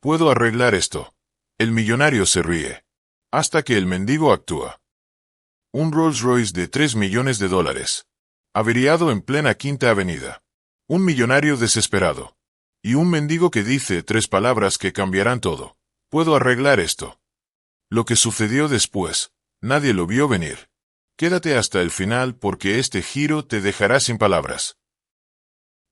Puedo arreglar esto. El millonario se ríe. Hasta que el mendigo actúa. Un Rolls Royce de $3 millones. Averiado en plena Quinta Avenida. Un millonario desesperado. Y un mendigo que dice 3 palabras que cambiarán todo. Puedo arreglar esto. Lo que sucedió después, nadie lo vio venir. Quédate hasta el final porque este giro te dejará sin palabras.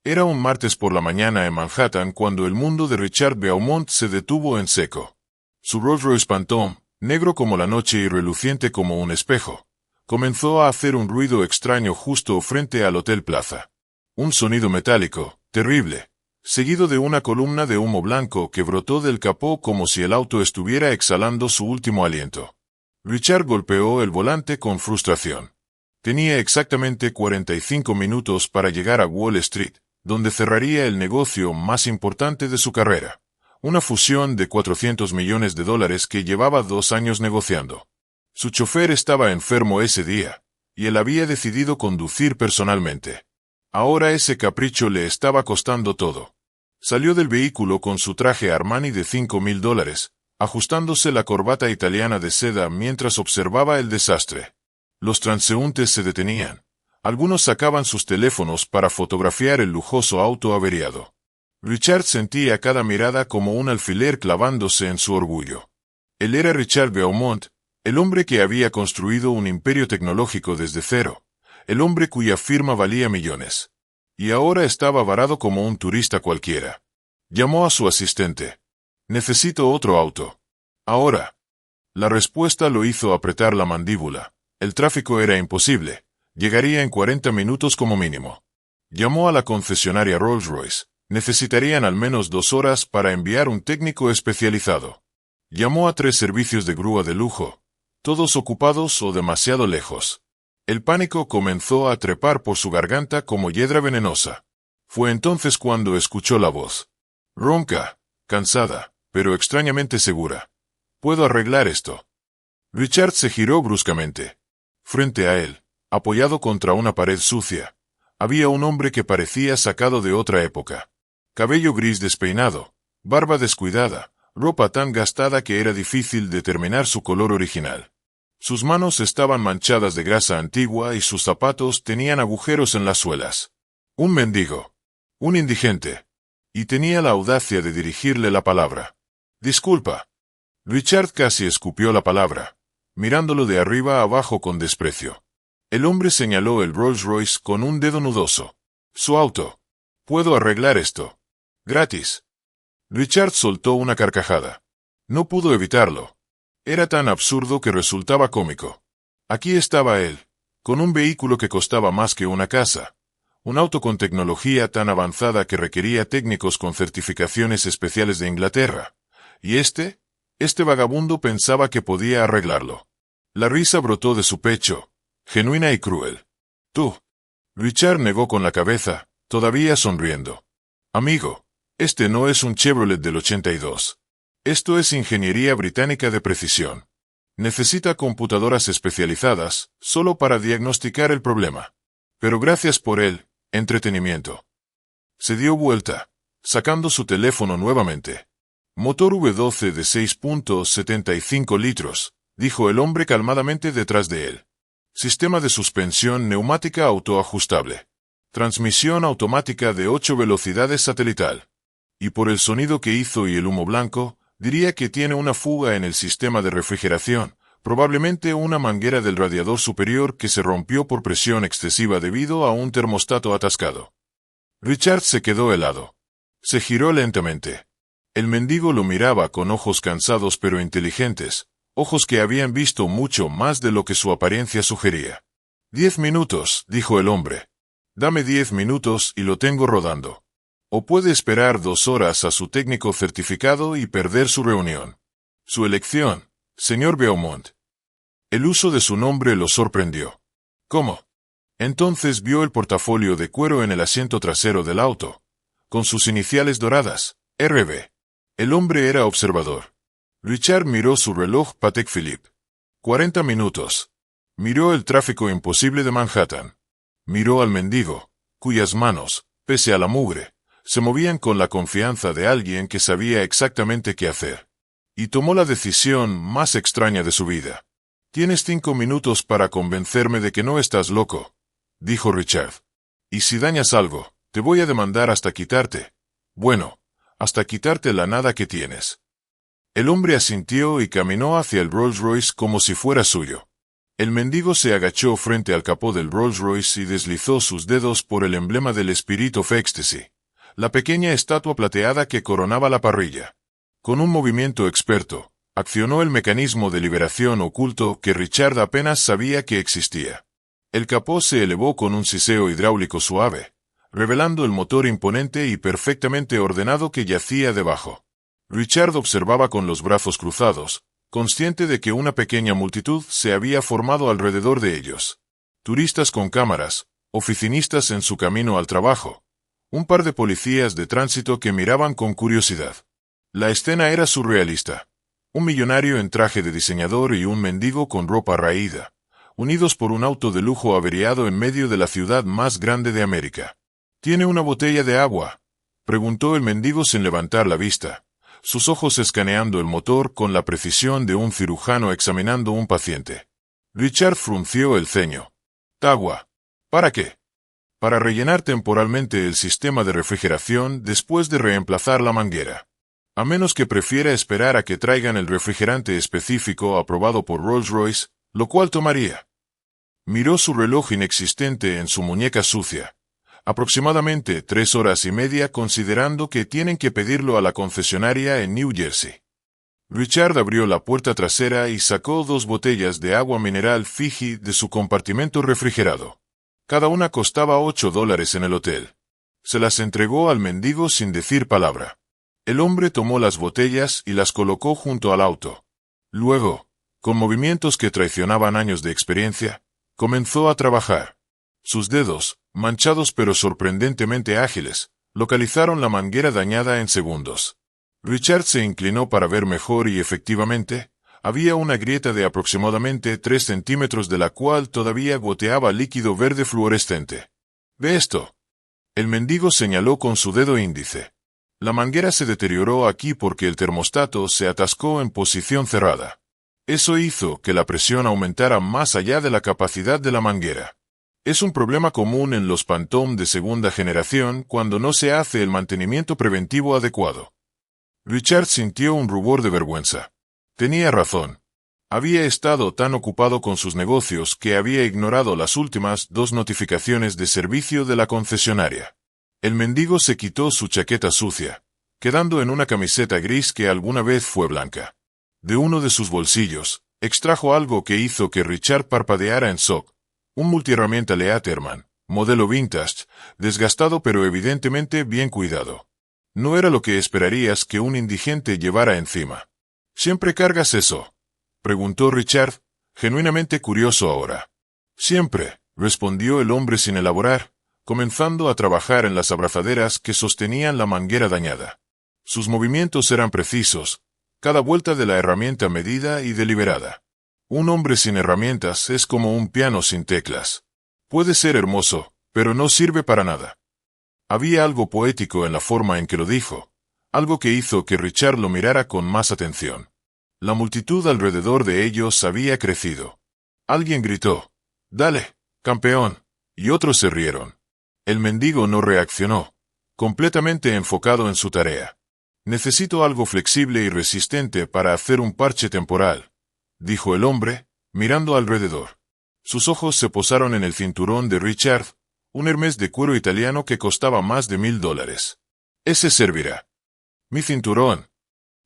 Era un martes por la mañana en Manhattan cuando el mundo de Richard Beaumont se detuvo en seco. Su Rolls Royce Phantom, negro como la noche y reluciente como un espejo, comenzó a hacer un ruido extraño justo frente al Hotel Plaza. Un sonido metálico, terrible, seguido de una columna de humo blanco que brotó del capó como si el auto estuviera exhalando su último aliento. Richard golpeó el volante con frustración. Tenía exactamente 45 minutos para llegar a Wall Street, donde cerraría el negocio más importante de su carrera. Una fusión de $400 millones que llevaba 2 años negociando. Su chofer estaba enfermo ese día, y él había decidido conducir personalmente. Ahora ese capricho le estaba costando todo. Salió del vehículo con su traje Armani de $5,000, ajustándose la corbata italiana de seda mientras observaba el desastre. Los transeúntes se detenían. Algunos sacaban sus teléfonos para fotografiar el lujoso auto averiado. Richard sentía cada mirada como un alfiler clavándose en su orgullo. Él era Richard Beaumont, el hombre que había construido un imperio tecnológico desde cero, el hombre cuya firma valía millones. Y ahora estaba varado como un turista cualquiera. Llamó a su asistente. «Necesito otro auto. Ahora». La respuesta lo hizo apretar la mandíbula. El tráfico era imposible. Llegaría en 40 minutos como mínimo. Llamó a la concesionaria Rolls-Royce. Necesitarían al menos 2 horas para enviar un técnico especializado. Llamó a 3 servicios de grúa de lujo, todos ocupados o demasiado lejos. El pánico comenzó a trepar por su garganta como hiedra venenosa. Fue entonces cuando escuchó la voz. Ronca, cansada, pero extrañamente segura. «Puedo arreglar esto». Richard se giró bruscamente. Frente a él, apoyado contra una pared sucia, había un hombre que parecía sacado de otra época. Cabello gris despeinado, barba descuidada, ropa tan gastada que era difícil determinar su color original. Sus manos estaban manchadas de grasa antigua y sus zapatos tenían agujeros en las suelas. Un mendigo. Un indigente. Y tenía la audacia de dirigirle la palabra. «Disculpa». Richard casi escupió la palabra, mirándolo de arriba a abajo con desprecio. El hombre señaló el Rolls Royce con un dedo nudoso. «Su auto. Puedo arreglar esto. Gratis». Richard soltó una carcajada. No pudo evitarlo. Era tan absurdo que resultaba cómico. Aquí estaba él, con un vehículo que costaba más que una casa. Un auto con tecnología tan avanzada que requería técnicos con certificaciones especiales de Inglaterra. Y este vagabundo pensaba que podía arreglarlo. La risa brotó de su pecho, genuina y cruel. «Tú». Richard negó con la cabeza, todavía sonriendo. «Amigo, este no es un Chevrolet del 82. Esto es ingeniería británica de precisión. Necesita computadoras especializadas, solo para diagnosticar el problema. Pero gracias por el entretenimiento». Se dio vuelta, sacando su teléfono nuevamente. «Motor V12 de 6.75 litros», dijo el hombre calmadamente detrás de él. «Sistema de suspensión neumática autoajustable. Transmisión automática de 8 velocidades satelital. Y por el sonido que hizo y el humo blanco, diría que tiene una fuga en el sistema de refrigeración, probablemente una manguera del radiador superior que se rompió por presión excesiva debido a un termostato atascado». Richard se quedó helado. Se giró lentamente. El mendigo lo miraba con ojos cansados pero inteligentes, ojos que habían visto mucho más de lo que su apariencia sugería. «10 minutos», dijo el hombre. «Dame 10 minutos y lo tengo rodando. O puede esperar 2 horas a su técnico certificado y perder su reunión. Su elección, señor Beaumont». El uso de su nombre lo sorprendió. «¿Cómo?». Entonces vio el portafolio de cuero en el asiento trasero del auto, con sus iniciales doradas, RB. El hombre era observador. Richard miró su reloj Patek Philippe. 40 minutos. Miró el tráfico imposible de Manhattan. Miró al mendigo, cuyas manos, pese a la mugre, Se movían con la confianza de alguien que sabía exactamente qué hacer. Y tomó la decisión más extraña de su vida. «Tienes 5 minutos para convencerme de que no estás loco», dijo Richard. «Y si dañas algo, te voy a demandar hasta quitarte. Bueno, hasta quitarte la nada que tienes». El hombre asintió y caminó hacia el Rolls Royce como si fuera suyo. El mendigo se agachó frente al capó del Rolls Royce y deslizó sus dedos por el emblema del Spirit of Ecstasy, la pequeña estatua plateada que coronaba la parrilla. Con un movimiento experto, accionó el mecanismo de liberación oculto que Richard apenas sabía que existía. El capó se elevó con un siseo hidráulico suave, revelando el motor imponente y perfectamente ordenado que yacía debajo. Richard observaba con los brazos cruzados, consciente de que una pequeña multitud se había formado alrededor de ellos. Turistas con cámaras, oficinistas en su camino al trabajo, un par de policías de tránsito que miraban con curiosidad. La escena era surrealista. Un millonario en traje de diseñador y un mendigo con ropa raída, unidos por un auto de lujo averiado en medio de la ciudad más grande de América. «¿Tiene una botella de agua?», preguntó el mendigo sin levantar la vista, sus ojos escaneando el motor con la precisión de un cirujano examinando un paciente. Richard frunció el ceño. «¿Agua? ¿Para qué?» «Para rellenar temporalmente el sistema de refrigeración después de reemplazar la manguera. A menos que prefiera esperar a que traigan el refrigerante específico aprobado por Rolls-Royce, lo cual tomaría». Miró su reloj inexistente en su muñeca sucia. Aproximadamente 3 horas y media considerando que tienen que pedirlo a la concesionaria en New Jersey. Richard abrió la puerta trasera y sacó 2 botellas de agua mineral Fiji de su compartimento refrigerado. Cada una costaba $8 en el hotel. Se las entregó al mendigo sin decir palabra. El hombre tomó las botellas y las colocó junto al auto. Luego, con movimientos que traicionaban años de experiencia, comenzó a trabajar. Sus dedos, manchados pero sorprendentemente ágiles, localizaron la manguera dañada en segundos. Richard se inclinó para ver mejor y efectivamente, había una grieta de aproximadamente 3 centímetros de la cual todavía goteaba líquido verde fluorescente. «¿Ve esto?». El mendigo señaló con su dedo índice. La manguera se deterioró aquí porque el termostato se atascó en posición cerrada. Eso hizo que la presión aumentara más allá de la capacidad de la manguera. Es un problema común en los Phantom de segunda generación cuando no se hace el mantenimiento preventivo adecuado. Richard sintió un rubor de vergüenza. Tenía razón. Había estado tan ocupado con sus negocios que había ignorado las últimas 2 notificaciones de servicio de la concesionaria. El mendigo se quitó su chaqueta sucia, quedando en una camiseta gris que alguna vez fue blanca. De uno de sus bolsillos, extrajo algo que hizo que Richard parpadeara en shock. Un multiherramienta Leatherman, modelo vintage, desgastado pero evidentemente bien cuidado. No era lo que esperarías que un indigente llevara encima. «¿Siempre cargas eso?», preguntó Richard, genuinamente curioso ahora. «Siempre», respondió el hombre sin elaborar, comenzando a trabajar en las abrazaderas que sostenían la manguera dañada. Sus movimientos eran precisos, cada vuelta de la herramienta medida y deliberada. Un hombre sin herramientas es como un piano sin teclas. Puede ser hermoso, pero no sirve para nada. Había algo poético en la forma en que lo dijo, algo que hizo que Richard lo mirara con más atención. La multitud alrededor de ellos había crecido. Alguien gritó, «¡Dale, campeón!», y otros se rieron. El mendigo no reaccionó, completamente enfocado en su tarea. «Necesito algo flexible y resistente para hacer un parche temporal», dijo el hombre, mirando alrededor. Sus ojos se posaron en el cinturón de Richard, un Hermès de cuero italiano que costaba más de $1000. «Ese servirá». «Mi cinturón».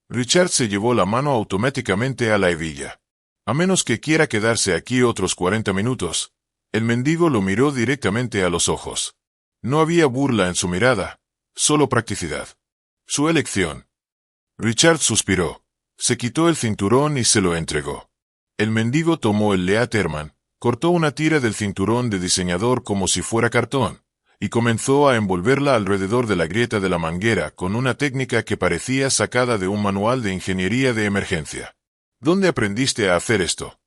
Richard se llevó la mano automáticamente a la hebilla. «A menos que quiera quedarse aquí otros 40 minutos». El mendigo lo miró directamente a los ojos. No había burla en su mirada, solo practicidad. Su elección. Richard suspiró. Se quitó el cinturón y se lo entregó. El mendigo tomó el Leatherman, cortó una tira del cinturón de diseñador como si fuera cartón, y comenzó a envolverla alrededor de la grieta de la manguera con una técnica que parecía sacada de un manual de ingeniería de emergencia. «¿Dónde aprendiste a hacer esto?»,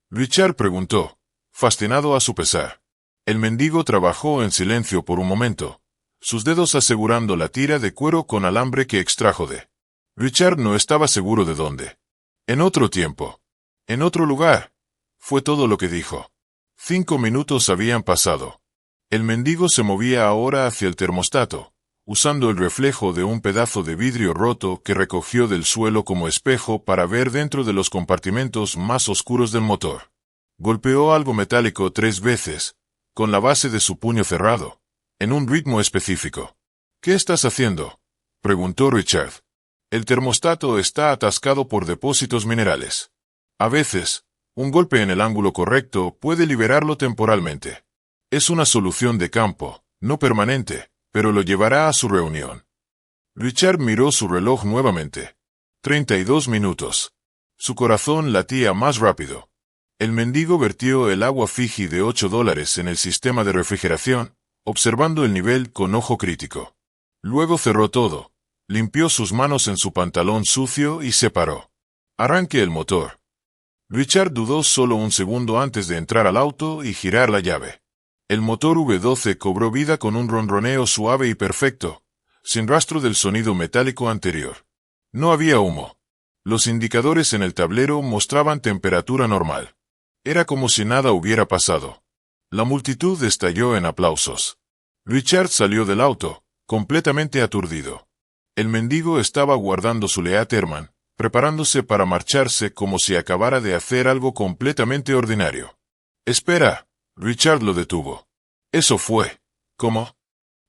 Richard preguntó, fascinado a su pesar. El mendigo trabajó en silencio por un momento, sus dedos asegurando la tira de cuero con alambre que extrajo de. Richard no estaba seguro de dónde. En otro tiempo. En otro lugar. Fue todo lo que dijo. 5 minutos habían pasado. El mendigo se movía ahora hacia el termostato, usando el reflejo de un pedazo de vidrio roto que recogió del suelo como espejo para ver dentro de los compartimentos más oscuros del motor. Golpeó algo metálico 3 veces, con la base de su puño cerrado, en un ritmo específico. ¿Qué estás haciendo?, preguntó Richard. El termostato está atascado por depósitos minerales. A veces, un golpe en el ángulo correcto puede liberarlo temporalmente. Es una solución de campo, no permanente, pero lo llevará a su reunión. Richard miró su reloj nuevamente. 32 minutos. Su corazón latía más rápido. El mendigo vertió el agua Fiji de $8 en el sistema de refrigeración, observando el nivel con ojo crítico. Luego cerró todo, limpió sus manos en su pantalón sucio y se paró. Arranque el motor. Richard dudó solo un segundo antes de entrar al auto y girar la llave. El motor V12 cobró vida con un ronroneo suave y perfecto, sin rastro del sonido metálico anterior. No había humo. Los indicadores en el tablero mostraban temperatura normal. Era como si nada hubiera pasado. La multitud estalló en aplausos. Richard salió del auto, completamente aturdido. El mendigo estaba guardando su Leatherman, preparándose para marcharse como si acabara de hacer algo completamente ordinario. «Espera», Richard lo detuvo. «Eso fue. ¿Cómo?»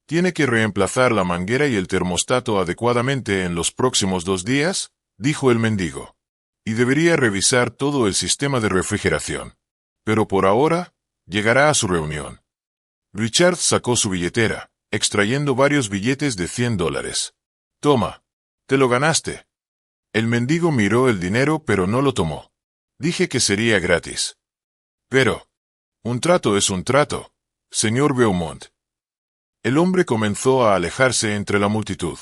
«Tiene que reemplazar la manguera y el termostato adecuadamente en los próximos 2 días», dijo el mendigo. «Y debería revisar todo el sistema de refrigeración. Pero por ahora, llegará a su reunión». Richard sacó su billetera, extrayendo varios billetes de $100. «Toma. Te lo ganaste». El mendigo miró el dinero pero no lo tomó. «Dije que sería gratis». «Pero, un trato es un trato, señor Beaumont». El hombre comenzó a alejarse entre la multitud.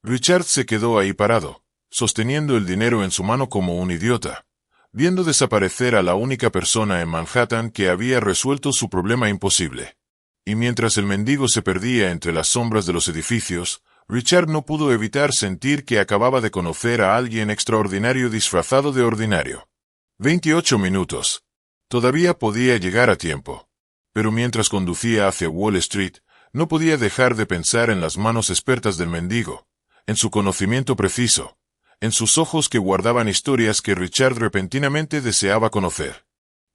Richard se quedó ahí parado, sosteniendo el dinero en su mano como un idiota, viendo desaparecer a la única persona en Manhattan que había resuelto su problema imposible. Y mientras el mendigo se perdía entre las sombras de los edificios, Richard no pudo evitar sentir que acababa de conocer a alguien extraordinario disfrazado de ordinario. 28 minutos. Todavía podía llegar a tiempo. Pero mientras conducía hacia Wall Street, no podía dejar de pensar en las manos expertas del mendigo, en su conocimiento preciso, en sus ojos que guardaban historias que Richard repentinamente deseaba conocer.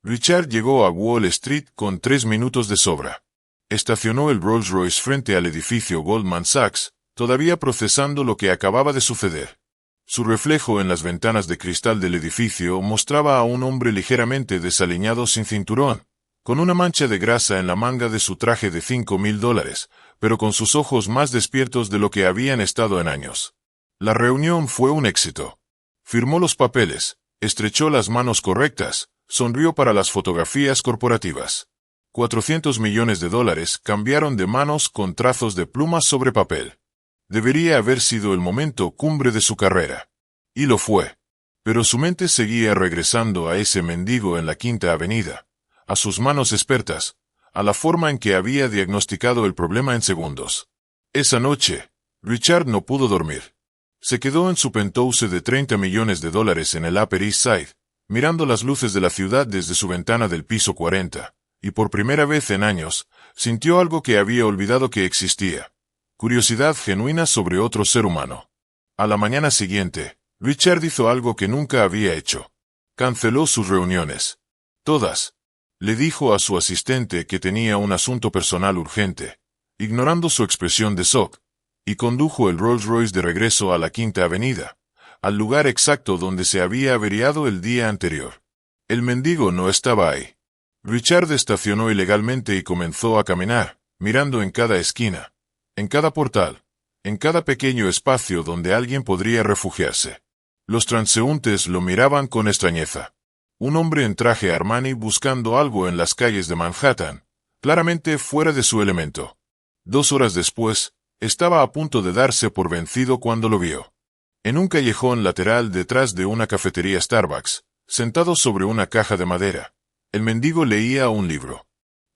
Richard llegó a Wall Street con 3 minutos de sobra. Estacionó el Rolls Royce frente al edificio Goldman Sachs, todavía procesando lo que acababa de suceder. Su reflejo en las ventanas de cristal del edificio mostraba a un hombre ligeramente desaliñado sin cinturón, con una mancha de grasa en la manga de su traje de $5,000, pero con sus ojos más despiertos de lo que habían estado en años. La reunión fue un éxito. Firmó los papeles, estrechó las manos correctas, sonrió para las fotografías corporativas. $400 millones cambiaron de manos con trazos de plumas sobre papel. Debería haber sido el momento cumbre de su carrera. Y lo fue. Pero su mente seguía regresando a ese mendigo en la Quinta Avenida, a sus manos expertas, a la forma en que había diagnosticado el problema en segundos. Esa noche, Richard no pudo dormir. Se quedó en su penthouse de $30 millones en el Upper East Side, mirando las luces de la ciudad desde su ventana del piso 40, y por primera vez en años, sintió algo que había olvidado que existía. Curiosidad genuina sobre otro ser humano. A la mañana siguiente, Richard hizo algo que nunca había hecho. Canceló sus reuniones. Todas. Le dijo a su asistente que tenía un asunto personal urgente, ignorando su expresión de shock, y condujo el Rolls Royce de regreso a la Quinta Avenida, al lugar exacto donde se había averiado el día anterior. El mendigo no estaba ahí. Richard estacionó ilegalmente y comenzó a caminar, mirando en cada esquina, en cada portal, en cada pequeño espacio donde alguien podría refugiarse. Los transeúntes lo miraban con extrañeza. Un hombre en traje Armani buscando algo en las calles de Manhattan, claramente fuera de su elemento. 2 horas después, estaba a punto de darse por vencido cuando lo vio. En un callejón lateral detrás de una cafetería Starbucks, sentado sobre una caja de madera, el mendigo leía un libro.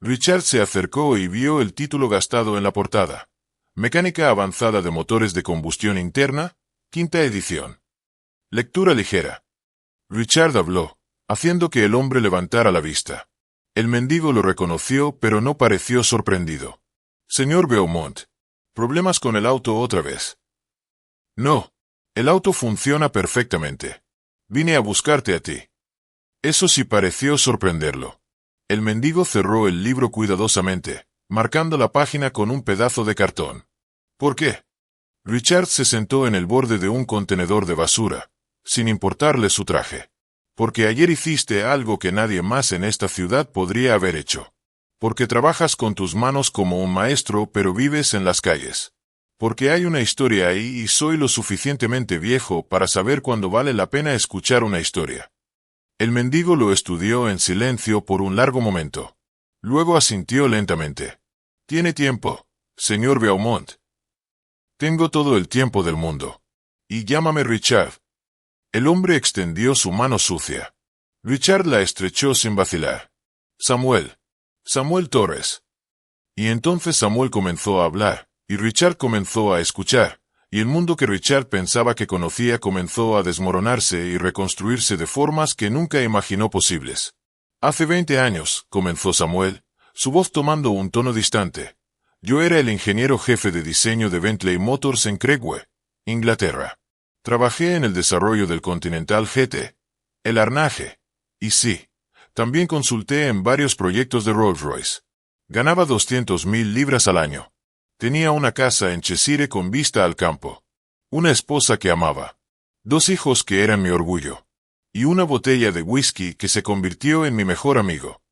Richard se acercó y vio el título gastado en la portada. Mecánica avanzada de motores de combustión interna, quinta edición. Lectura ligera. Richard habló, haciendo que el hombre levantara la vista. El mendigo lo reconoció, pero no pareció sorprendido. Señor Beaumont, ¿problemas con el auto otra vez? No, el auto funciona perfectamente. Vine a buscarte a ti. Eso sí pareció sorprenderlo. El mendigo cerró el libro cuidadosamente, marcando la página con un pedazo de cartón. ¿Por qué? Richard se sentó en el borde de un contenedor de basura, sin importarle su traje. Porque ayer hiciste algo que nadie más en esta ciudad podría haber hecho. Porque trabajas con tus manos como un maestro, pero vives en las calles. Porque hay una historia ahí y soy lo suficientemente viejo para saber cuándo vale la pena escuchar una historia. El mendigo lo estudió en silencio por un largo momento. Luego asintió lentamente. Tiene tiempo, señor Beaumont. Tengo todo el tiempo del mundo. Y llámame Richard. El hombre extendió su mano sucia. Richard la estrechó sin vacilar. Samuel. Samuel Torres. Y entonces Samuel comenzó a hablar, y Richard comenzó a escuchar, y el mundo que Richard pensaba que conocía comenzó a desmoronarse y reconstruirse de formas que nunca imaginó posibles. Hace 20 años, comenzó Samuel, su voz tomando un tono distante. Yo era el ingeniero jefe de diseño de Bentley Motors en Crewe, Inglaterra. Trabajé en el desarrollo del Continental GT, el Arnage, y sí, también consulté en varios proyectos de Rolls-Royce. Ganaba 200.000 libras al año. Tenía una casa en Cheshire con vista al campo. Una esposa que amaba. 2 hijos que eran mi orgullo. Y una botella de whisky que se convirtió en mi mejor amigo.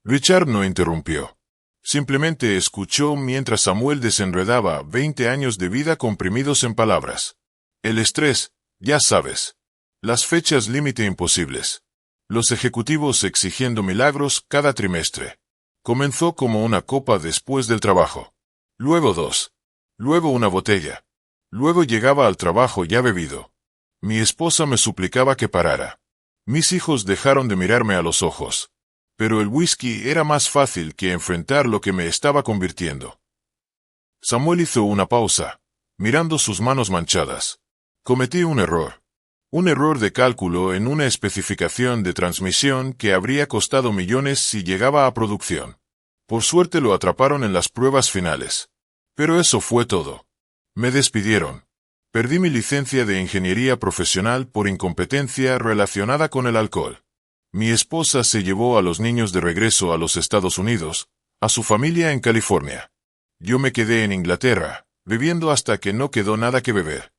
Richard no interrumpió. Simplemente escuchó mientras Samuel desenredaba 20 años de vida comprimidos en palabras. El estrés, ya sabes. Las fechas límite imposibles. Los ejecutivos exigiendo milagros cada trimestre. Comenzó como una copa después del trabajo. Luego 2. Luego una botella. Luego llegaba al trabajo ya bebido. Mi esposa me suplicaba que parara. Mis hijos dejaron de mirarme a los ojos. Pero el whisky era más fácil que enfrentar lo que me estaba convirtiendo. Samuel hizo una pausa, mirando sus manos manchadas. Cometí un error. Un error de cálculo en una especificación de transmisión que habría costado millones si llegaba a producción. Por suerte lo atraparon en las pruebas finales. Pero eso fue todo. Me despidieron. Perdí mi licencia de ingeniería profesional por incompetencia relacionada con el alcohol. Mi esposa se llevó a los niños de regreso a los Estados Unidos, a su familia en California. Yo me quedé en Inglaterra, bebiendo hasta que no quedó nada que beber.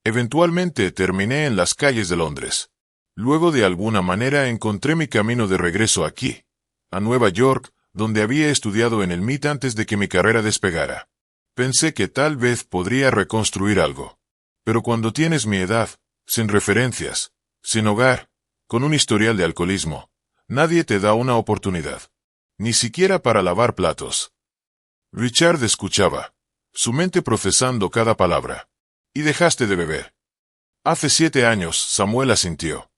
Eventualmente terminé en las calles de Londres. Luego de alguna manera encontré mi camino de regreso aquí, a Nueva York, donde había estudiado en el MIT antes de que mi carrera despegara. Pensé que tal vez podría reconstruir algo. Pero cuando tienes mi edad, sin referencias, sin hogar, con un historial de alcoholismo, nadie te da una oportunidad. Ni siquiera para lavar platos. Richard escuchaba, su mente procesando cada palabra. Y dejaste de beber. Hace 7 años, Samuel asintió.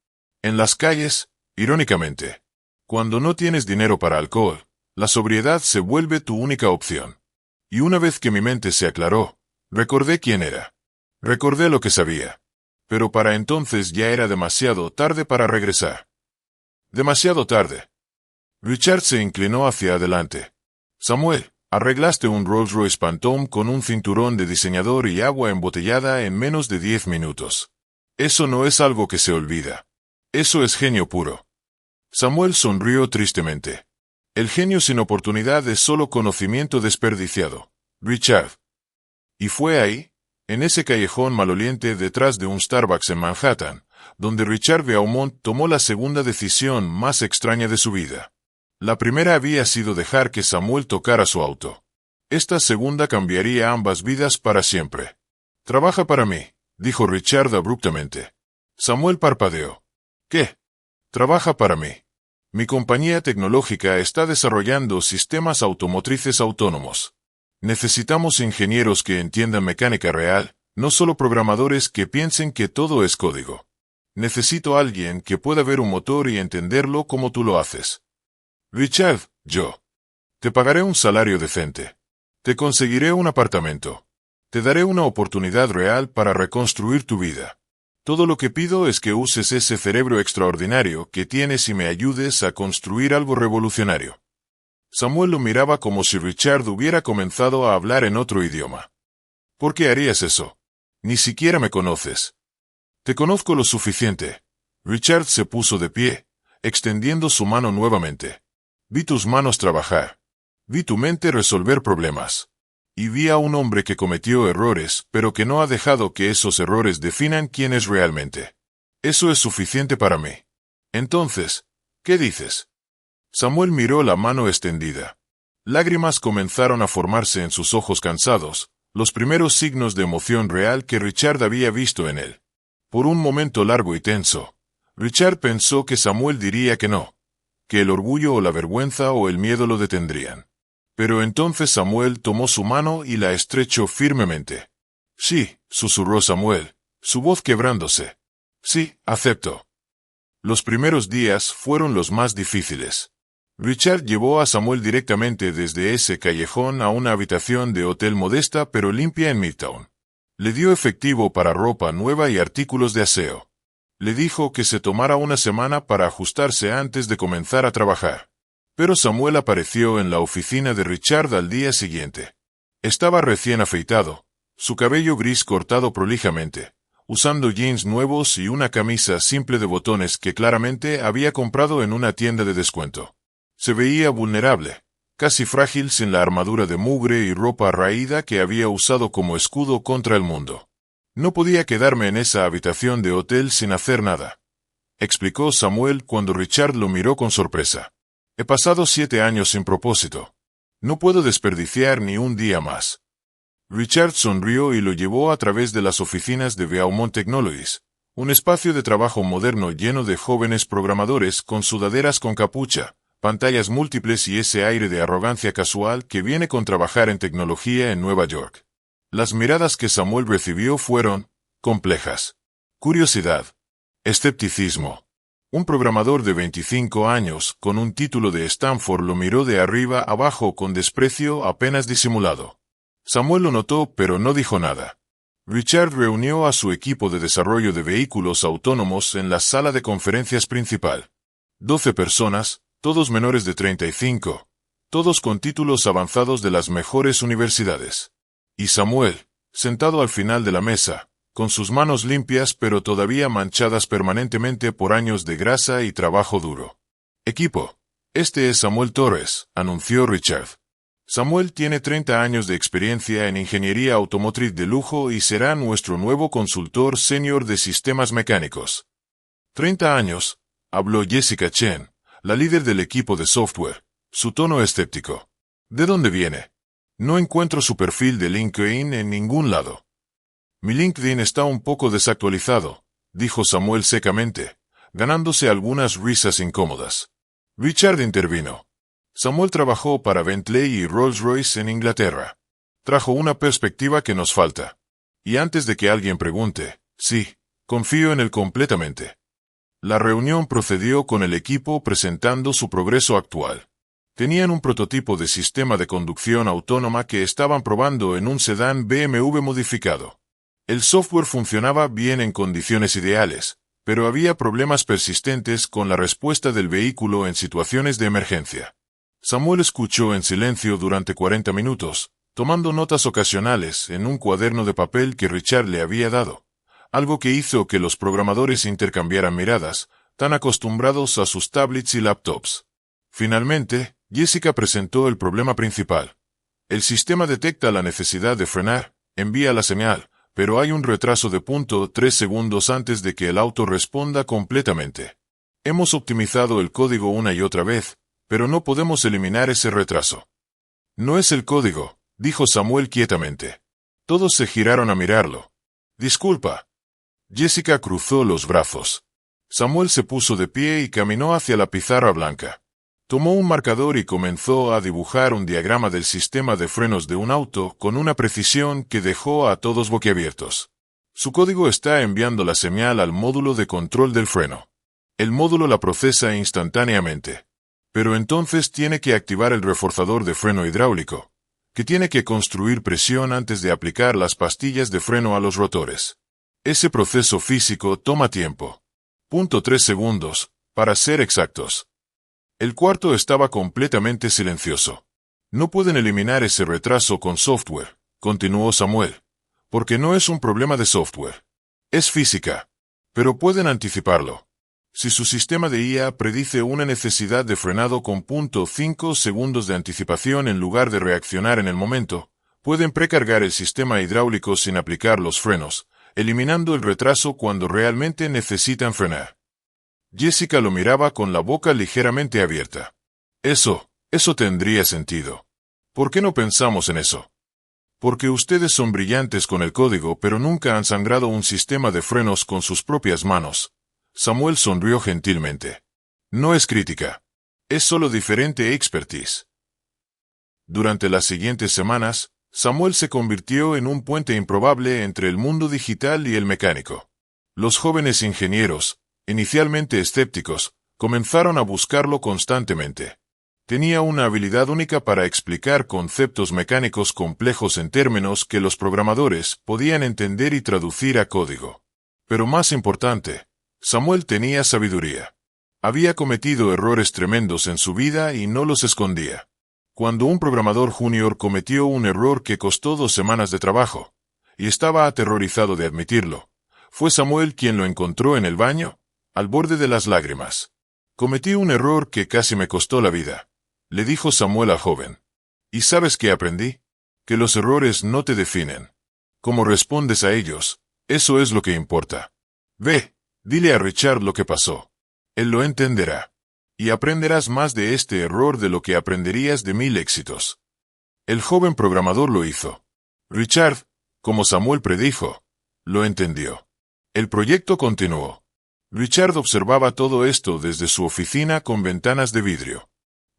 En las calles, irónicamente. Cuando no tienes dinero para alcohol, la sobriedad se vuelve tu única opción. Y una vez que mi mente se aclaró, recordé quién era. Recordé lo que sabía. Pero para entonces ya era demasiado tarde para regresar. Demasiado tarde. Richard se inclinó hacia adelante. Samuel, arreglaste un Rolls-Royce Phantom con un cinturón de diseñador y agua embotellada en menos de 10 minutos. Eso no es algo que se olvida. Eso es genio puro. Samuel sonrió tristemente. El genio sin oportunidad es solo conocimiento desperdiciado, Richard. Y fue ahí, en ese callejón maloliente detrás de un Starbucks en Manhattan, donde Richard Beaumont tomó la segunda decisión más extraña de su vida. La primera había sido dejar que Samuel tocara su auto. Esta segunda cambiaría ambas vidas para siempre. Trabaja para mí, dijo Richard abruptamente. Samuel parpadeó. ¿Qué? Trabaja para mí. Mi compañía tecnológica está desarrollando sistemas automotrices autónomos. Necesitamos ingenieros que entiendan mecánica real, no solo programadores que piensen que todo es código. Necesito a alguien que pueda ver un motor y entenderlo como tú lo haces. Richard, yo. Te pagaré un salario decente. Te conseguiré un apartamento. Te daré una oportunidad real para reconstruir tu vida. Todo lo que pido es que uses ese cerebro extraordinario que tienes y me ayudes a construir algo revolucionario. Samuel lo miraba como si Richard hubiera comenzado a hablar en otro idioma. ¿Por qué harías eso? Ni siquiera me conoces. Te conozco lo suficiente. Richard se puso de pie, extendiendo su mano nuevamente. Vi tus manos trabajar. Vi tu mente resolver problemas. Y vi a un hombre que cometió errores, pero que no ha dejado que esos errores definan quién es realmente. Eso es suficiente para mí. Entonces, ¿qué dices? Samuel miró la mano extendida. Lágrimas comenzaron a formarse en sus ojos cansados, los primeros signos de emoción real que Richard había visto en él. Por un momento largo y tenso, Richard pensó que Samuel diría que no, que el orgullo o la vergüenza o el miedo lo detendrían. Pero entonces Samuel tomó su mano y la estrechó firmemente. Sí, susurró Samuel, su voz quebrándose. Sí, acepto. Los primeros días fueron los más difíciles. Richard llevó a Samuel directamente desde ese callejón a una habitación de hotel modesta pero limpia en Midtown. Le dio efectivo para ropa nueva y artículos de aseo. Le dijo que se tomara una semana para ajustarse antes de comenzar a trabajar. Pero Samuel apareció en la oficina de Richard al día siguiente. Estaba recién afeitado, su cabello gris cortado prolijamente, usando jeans nuevos y una camisa simple de botones que claramente había comprado en una tienda de descuento. Se veía vulnerable, casi frágil sin la armadura de mugre y ropa raída que había usado como escudo contra el mundo. No podía quedarme en esa habitación de hotel sin hacer nada, explicó Samuel cuando Richard lo miró con sorpresa. He pasado 7 años sin propósito. No puedo desperdiciar ni un día más. Richard sonrió y lo llevó a través de las oficinas de Beaumont Technologies, un espacio de trabajo moderno lleno de jóvenes programadores con sudaderas con capucha, pantallas múltiples y ese aire de arrogancia casual que viene con trabajar en tecnología en Nueva York. Las miradas que Samuel recibió fueron complejas. Curiosidad. Escepticismo. Un programador de 25 años, con un título de Stanford, lo miró de arriba abajo con desprecio apenas disimulado. Samuel lo notó, pero no dijo nada. Richard reunió a su equipo de desarrollo de vehículos autónomos en la sala de conferencias principal. 12 personas, todos menores de 35, todos con títulos avanzados de las mejores universidades. Y Samuel, sentado al final de la mesa, con sus manos limpias pero todavía manchadas permanentemente por años de grasa y trabajo duro. Equipo, este es Samuel Torres, anunció Richard. Samuel tiene 30 años de experiencia en ingeniería automotriz de lujo y será nuestro nuevo consultor senior de sistemas mecánicos. 30 años, habló Jessica Chen, la líder del equipo de software, su tono escéptico. ¿De dónde viene? No encuentro su perfil de LinkedIn en ningún lado. Mi LinkedIn está un poco desactualizado, dijo Samuel secamente, ganándose algunas risas incómodas. Richard intervino. Samuel trabajó para Bentley y Rolls-Royce en Inglaterra. Trajo una perspectiva que nos falta. Y antes de que alguien pregunte, sí, confío en él completamente. La reunión procedió con el equipo presentando su progreso actual. Tenían un prototipo de sistema de conducción autónoma que estaban probando en un sedán BMW modificado. El software funcionaba bien en condiciones ideales, pero había problemas persistentes con la respuesta del vehículo en situaciones de emergencia. Samuel escuchó en silencio durante 40 minutos, tomando notas ocasionales en un cuaderno de papel que Richard le había dado, algo que hizo que los programadores intercambiaran miradas, tan acostumbrados a sus tablets y laptops. Finalmente, Jessica presentó el problema principal. El sistema detecta la necesidad de frenar, envía la señal, pero hay un retraso de 0.3 segundos antes de que el auto responda completamente. Hemos optimizado el código una y otra vez, pero no podemos eliminar ese retraso. No es el código, dijo Samuel quietamente. Todos se giraron a mirarlo. Disculpa. Jessica cruzó los brazos. Samuel se puso de pie y caminó hacia la pizarra blanca. Tomó un marcador y comenzó a dibujar un diagrama del sistema de frenos de un auto con una precisión que dejó a todos boquiabiertos. Su código está enviando la señal al módulo de control del freno. El módulo la procesa instantáneamente. Pero entonces tiene que activar el reforzador de freno hidráulico, que tiene que construir presión antes de aplicar las pastillas de freno a los rotores. Ese proceso físico toma tiempo. 3 segundos, para ser exactos. El cuarto estaba completamente silencioso. No pueden eliminar ese retraso con software, continuó Samuel, porque no es un problema de software. Es física. Pero pueden anticiparlo. Si su sistema de IA predice una necesidad de frenado con 0.5 segundos de anticipación en lugar de reaccionar en el momento, pueden precargar el sistema hidráulico sin aplicar los frenos, eliminando el retraso cuando realmente necesitan frenar. Jessica lo miraba con la boca ligeramente abierta. Eso tendría sentido. ¿Por qué no pensamos en eso? Porque ustedes son brillantes con el código pero nunca han sangrado un sistema de frenos con sus propias manos. Samuel sonrió gentilmente. No es crítica. Es solo diferente expertise. Durante las siguientes semanas, Samuel se convirtió en un puente improbable entre el mundo digital y el mecánico. Los jóvenes ingenieros, inicialmente escépticos, comenzaron a buscarlo constantemente. Tenía una habilidad única para explicar conceptos mecánicos complejos en términos que los programadores podían entender y traducir a código. Pero más importante, Samuel tenía sabiduría. Había cometido errores tremendos en su vida y no los escondía. Cuando un programador junior cometió un error que costó 2 semanas de trabajo, y estaba aterrorizado de admitirlo, fue Samuel quien lo encontró en el baño, al borde de las lágrimas. Cometí un error que casi me costó la vida, le dijo Samuel al joven. ¿Y sabes qué aprendí? Que los errores no te definen. Cómo respondes a ellos, eso es lo que importa. Ve, dile a Richard lo que pasó. Él lo entenderá. Y aprenderás más de este error de lo que aprenderías de 1000 éxitos. El joven programador lo hizo. Richard, como Samuel predijo, lo entendió. El proyecto continuó. Richard observaba todo esto desde su oficina con ventanas de vidrio.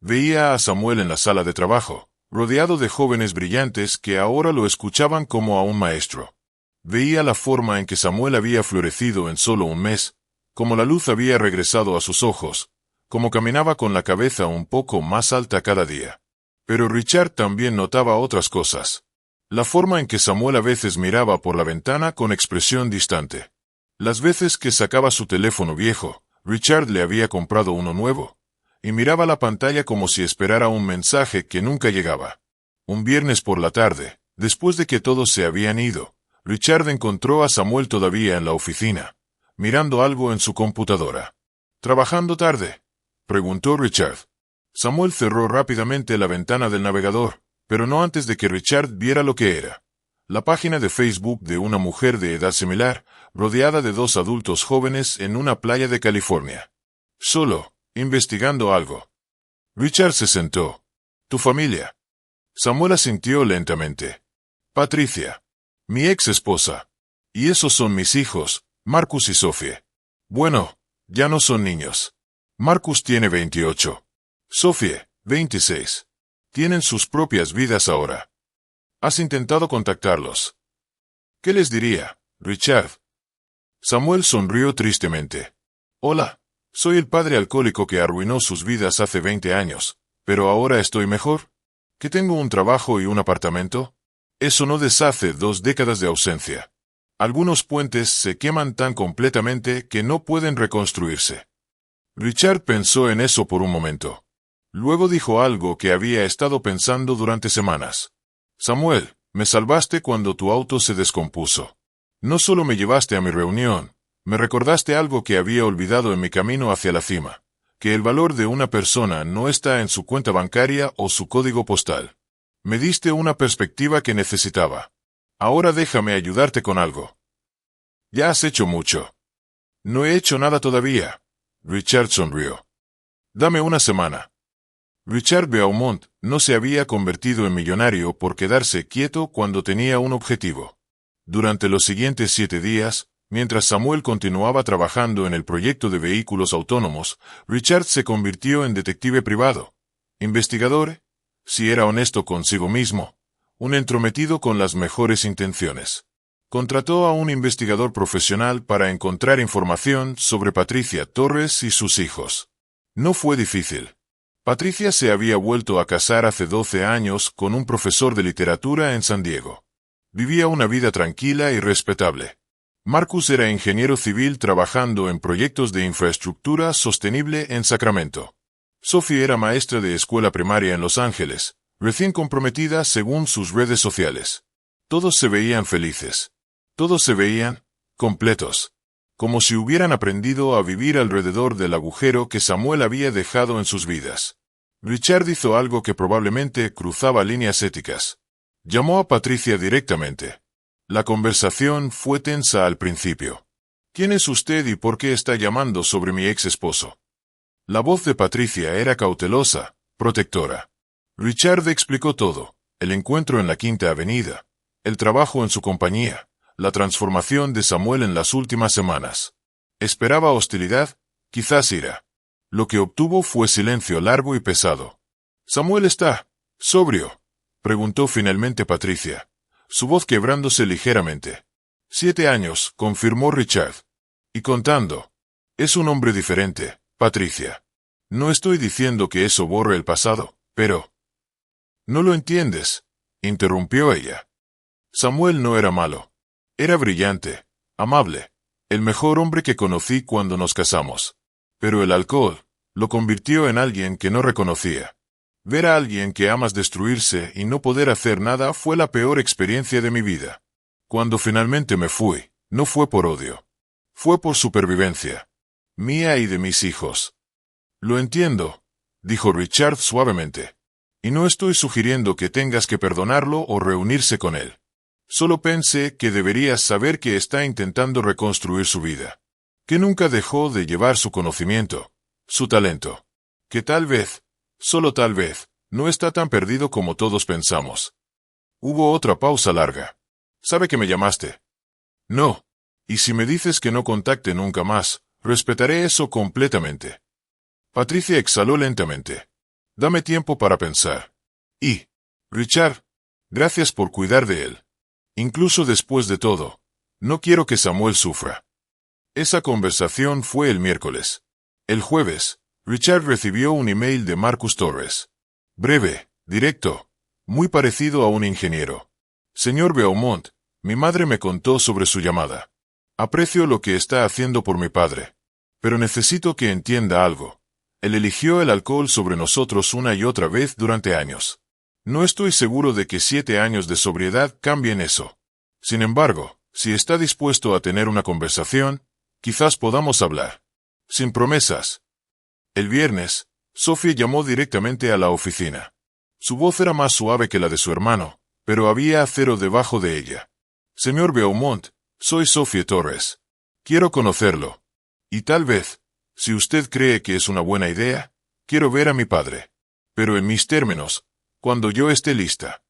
Veía a Samuel en la sala de trabajo, rodeado de jóvenes brillantes que ahora lo escuchaban como a un maestro. Veía la forma en que Samuel había florecido en solo un mes, como la luz había regresado a sus ojos, como caminaba con la cabeza un poco más alta cada día. Pero Richard también notaba otras cosas. La forma en que Samuel a veces miraba por la ventana con expresión distante. Las veces que sacaba su teléfono viejo, Richard le había comprado uno nuevo, y miraba la pantalla como si esperara un mensaje que nunca llegaba. Un viernes por la tarde, después de que todos se habían ido, Richard encontró a Samuel todavía en la oficina, mirando algo en su computadora. ¿Trabajando tarde?, preguntó Richard. Samuel cerró rápidamente la ventana del navegador, pero no antes de que Richard viera lo que era. La página de Facebook de una mujer de edad similar, rodeada de 2 adultos jóvenes en una playa de California. Solo, investigando algo. Richard se sentó. ¿Tu familia? Samuel asintió lentamente. Patricia. Mi ex esposa. Y esos son mis hijos, Marcus y Sophie. Bueno, ya no son niños. Marcus tiene 28. Sophie, 26. Tienen sus propias vidas ahora. ¿Has intentado contactarlos? ¿Qué les diría, Richard? Samuel sonrió tristemente. Hola, soy el padre alcohólico que arruinó sus vidas hace 20 años, pero ahora estoy mejor. ¿Que tengo un trabajo y un apartamento? Eso no deshace 2 décadas de ausencia. Algunos puentes se queman tan completamente que no pueden reconstruirse. Richard pensó en eso por un momento. Luego dijo algo que había estado pensando durante semanas. Samuel, me salvaste cuando tu auto se descompuso. No solo me llevaste a mi reunión, me recordaste algo que había olvidado en mi camino hacia la cima, que el valor de una persona no está en su cuenta bancaria o su código postal. Me diste una perspectiva que necesitaba. Ahora déjame ayudarte con algo. Ya has hecho mucho. No he hecho nada todavía. Richard sonrió. Dame una semana. Richard Beaumont no se había convertido en millonario por quedarse quieto cuando tenía un objetivo. Durante los siguientes 7 días, mientras Samuel continuaba trabajando en el proyecto de vehículos autónomos, Richard se convirtió en detective privado. Investigador, si era honesto consigo mismo, un entrometido con las mejores intenciones. Contrató a un investigador profesional para encontrar información sobre Patricia Torres y sus hijos. No fue difícil. Patricia se había vuelto a casar hace 12 años con un profesor de literatura en San Diego. Vivía una vida tranquila y respetable. Marcus era ingeniero civil trabajando en proyectos de infraestructura sostenible en Sacramento. Sophie era maestra de escuela primaria en Los Ángeles, recién comprometida según sus redes sociales. Todos se veían felices. Todos se veían completos. Como si hubieran aprendido a vivir alrededor del agujero que Samuel había dejado en sus vidas. Richard hizo algo que probablemente cruzaba líneas éticas. Llamó a Patricia directamente. La conversación fue tensa al principio. ¿Quién es usted y por qué está llamando sobre mi ex esposo? La voz de Patricia era cautelosa, protectora. Richard explicó todo: el encuentro en la Quinta Avenida, el trabajo en su compañía, la transformación de Samuel en las últimas semanas. Esperaba hostilidad, quizás ira. Lo que obtuvo fue silencio largo y pesado. ¿Samuel está sobrio?, preguntó finalmente Patricia, su voz quebrándose ligeramente. 7 años, confirmó Richard. Y contando. Es un hombre diferente, Patricia. No estoy diciendo que eso borre el pasado, pero... No lo entiendes, interrumpió ella. Samuel no era malo. Era brillante, amable, el mejor hombre que conocí cuando nos casamos. Pero el alcohol lo convirtió en alguien que no reconocía. Ver a alguien que amas destruirse y no poder hacer nada fue la peor experiencia de mi vida. Cuando finalmente me fui, no fue por odio. Fue por supervivencia. Mía y de mis hijos. Lo entiendo, dijo Richard suavemente. Y no estoy sugiriendo que tengas que perdonarlo o reunirse con él. Solo pensé que deberías saber que está intentando reconstruir su vida. Que nunca dejó de llevar su conocimiento, su talento. Que tal vez, solo tal vez, no está tan perdido como todos pensamos. Hubo otra pausa larga. ¿Sabe que me llamaste? No. Y si me dices que no contacte nunca más, respetaré eso completamente. Patricia exhaló lentamente. Dame tiempo para pensar. Y, Richard, gracias por cuidar de él. Incluso después de todo, no quiero que Samuel sufra. Esa conversación fue el miércoles. El jueves, Richard recibió un email de Marcus Torres. Breve, directo, muy parecido a un ingeniero. Señor Beaumont, mi madre me contó sobre su llamada. Aprecio lo que está haciendo por mi padre. Pero necesito que entienda algo. Él eligió el alcohol sobre nosotros una y otra vez durante años. No estoy seguro de que 7 años de sobriedad cambien eso. Sin embargo, si está dispuesto a tener una conversación, quizás podamos hablar. Sin promesas. El viernes, Sophie llamó directamente a la oficina. Su voz era más suave que la de su hermano, pero había acero debajo de ella. Señor Beaumont, soy Sophie Torres. Quiero conocerlo. Y tal vez, si usted cree que es una buena idea, quiero ver a mi padre. Pero en mis términos, cuando yo esté lista.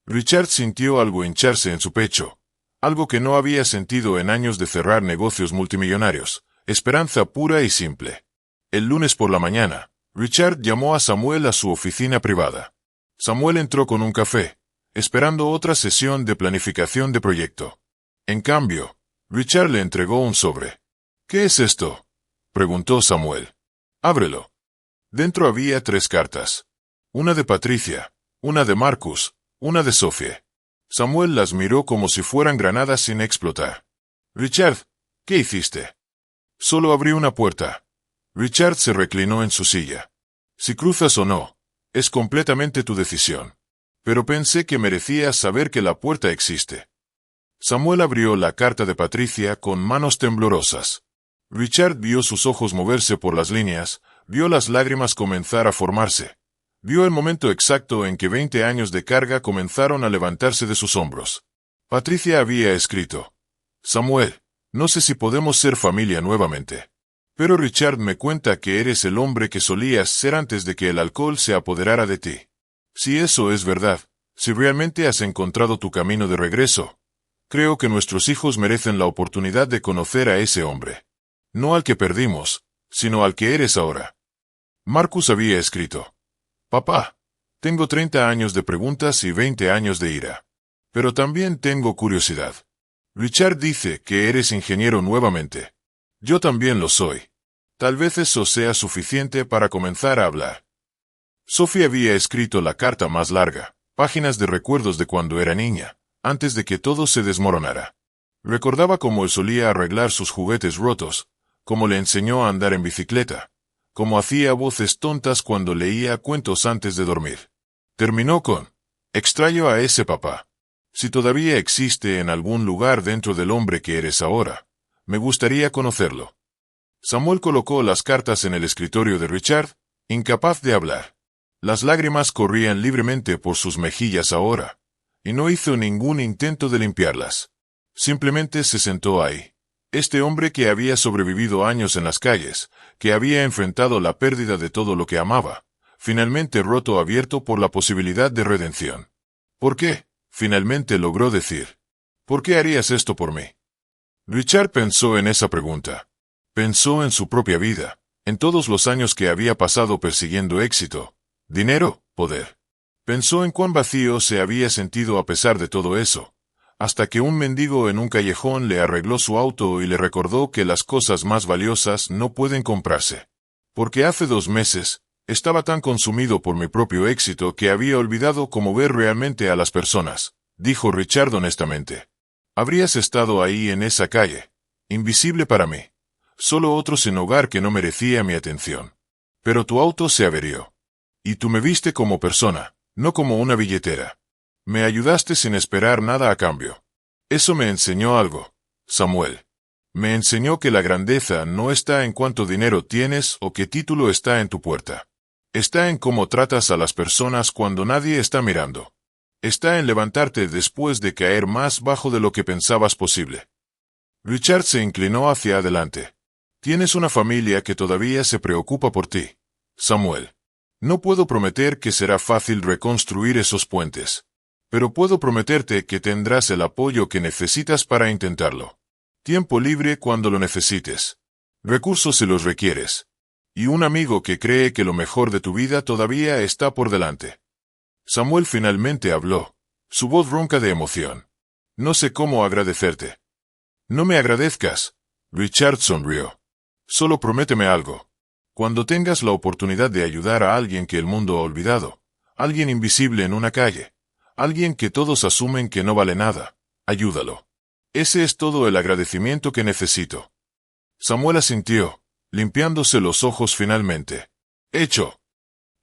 Richard sintió algo hincharse en su pecho, algo que no había sentido en años de cerrar negocios multimillonarios, esperanza pura y simple. El lunes por la mañana, Richard llamó a Samuel a su oficina privada. Samuel entró con un café, esperando otra sesión de planificación de proyecto. En cambio, Richard le entregó un sobre. ¿Qué es esto?, preguntó Samuel. Ábrelo. Dentro había 3 cartas. Una de Patricia, una de Marcus, una de Sophie. Samuel las miró como si fueran granadas sin explotar. Richard, ¿qué hiciste? Solo abrí una puerta. Richard se reclinó en su silla. Si cruzas o no, es completamente tu decisión. Pero pensé que merecías saber que la puerta existe. Samuel abrió la carta de Patricia con manos temblorosas. Richard vio sus ojos moverse por las líneas, vio las lágrimas comenzar a formarse. Vio el momento exacto en que 20 años de carga comenzaron a levantarse de sus hombros. Patricia había escrito: Samuel, no sé si podemos ser familia nuevamente. Pero Richard me cuenta que eres el hombre que solías ser antes de que el alcohol se apoderara de ti. Si eso es verdad, si realmente has encontrado tu camino de regreso, creo que nuestros hijos merecen la oportunidad de conocer a ese hombre. No al que perdimos, sino al que eres ahora. Marcus había escrito: Papá, tengo 30 años de preguntas y 20 años de ira. Pero también tengo curiosidad. Richard dice que eres ingeniero nuevamente. Yo también lo soy. Tal vez eso sea suficiente para comenzar a hablar. Sophie había escrito la carta más larga, páginas de recuerdos de cuando era niña, antes de que todo se desmoronara. Recordaba cómo él solía arreglar sus juguetes rotos, cómo le enseñó a andar en bicicleta, cómo hacía voces tontas cuando leía cuentos antes de dormir. Terminó con: extraño a ese papá. Si todavía existe en algún lugar dentro del hombre que eres ahora, me gustaría conocerlo. Samuel colocó las cartas en el escritorio de Richard, incapaz de hablar. Las lágrimas corrían libremente por sus mejillas ahora, y no hizo ningún intento de limpiarlas. Simplemente se sentó ahí. Este hombre que había sobrevivido años en las calles, que había enfrentado la pérdida de todo lo que amaba, finalmente roto abierto por la posibilidad de redención. ¿Por qué? Finalmente logró decir. ¿Por qué harías esto por mí? Richard pensó en esa pregunta. Pensó en su propia vida, en todos los años que había pasado persiguiendo éxito, dinero, poder. Pensó en cuán vacío se había sentido a pesar de todo eso, hasta que un mendigo en un callejón le arregló su auto y le recordó que las cosas más valiosas no pueden comprarse. Porque hace 2 meses, estaba tan consumido por mi propio éxito que había olvidado cómo ver realmente a las personas, dijo Richard honestamente. Habrías estado ahí en esa calle, invisible para mí, solo otro sin hogar que no merecía mi atención. Pero tu auto se averió. Y tú me viste como persona, no como una billetera. Me ayudaste sin esperar nada a cambio. Eso me enseñó algo, Samuel. Me enseñó que la grandeza no está en cuánto dinero tienes o qué título está en tu puerta. Está en cómo tratas a las personas cuando nadie está mirando. Está en levantarte después de caer más bajo de lo que pensabas posible. Richard se inclinó hacia adelante. Tienes una familia que todavía se preocupa por ti, Samuel. No puedo prometer que será fácil reconstruir esos puentes, pero puedo prometerte que tendrás el apoyo que necesitas para intentarlo. Tiempo libre cuando lo necesites. Recursos si los requieres. Y un amigo que cree que lo mejor de tu vida todavía está por delante. Samuel finalmente habló, su voz ronca de emoción. No sé cómo agradecerte. No me agradezcas. Richard sonrió. Solo prométeme algo. Cuando tengas la oportunidad de ayudar a alguien que el mundo ha olvidado, alguien invisible en una calle, alguien que todos asumen que no vale nada, ayúdalo. Ese es todo el agradecimiento que necesito. Samuel asintió, limpiándose los ojos finalmente. Hecho.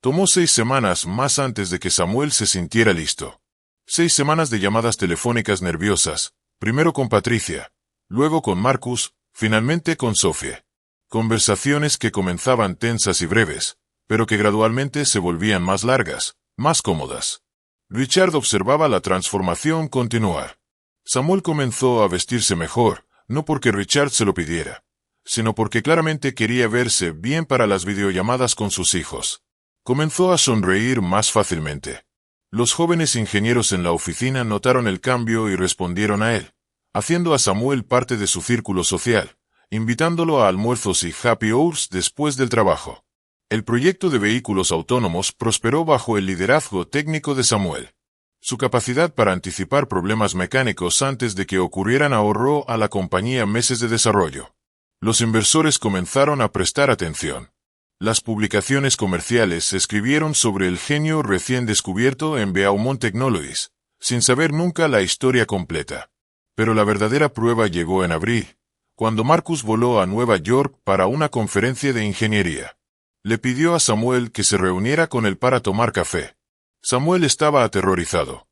Tomó 6 semanas más antes de que Samuel se sintiera listo. 6 semanas de llamadas telefónicas nerviosas, primero con Patricia, luego con Marcus, finalmente con Sophie. Conversaciones que comenzaban tensas y breves, pero que gradualmente se volvían más largas, más cómodas. Richard observaba la transformación continuar. Samuel comenzó a vestirse mejor, no porque Richard se lo pidiera, sino porque claramente quería verse bien para las videollamadas con sus hijos. Comenzó a sonreír más fácilmente. Los jóvenes ingenieros en la oficina notaron el cambio y respondieron a él, haciendo a Samuel parte de su círculo social, invitándolo a almuerzos y happy hours después del trabajo. El proyecto de vehículos autónomos prosperó bajo el liderazgo técnico de Samuel. Su capacidad para anticipar problemas mecánicos antes de que ocurrieran ahorró a la compañía meses de desarrollo. Los inversores comenzaron a prestar atención. Las publicaciones comerciales escribieron sobre el genio recién descubierto en Beaumont Technologies, sin saber nunca la historia completa. Pero la verdadera prueba llegó en abril, cuando Marcus voló a Nueva York para una conferencia de ingeniería. Le pidió a Samuel que se reuniera con él para tomar café. Samuel estaba aterrorizado.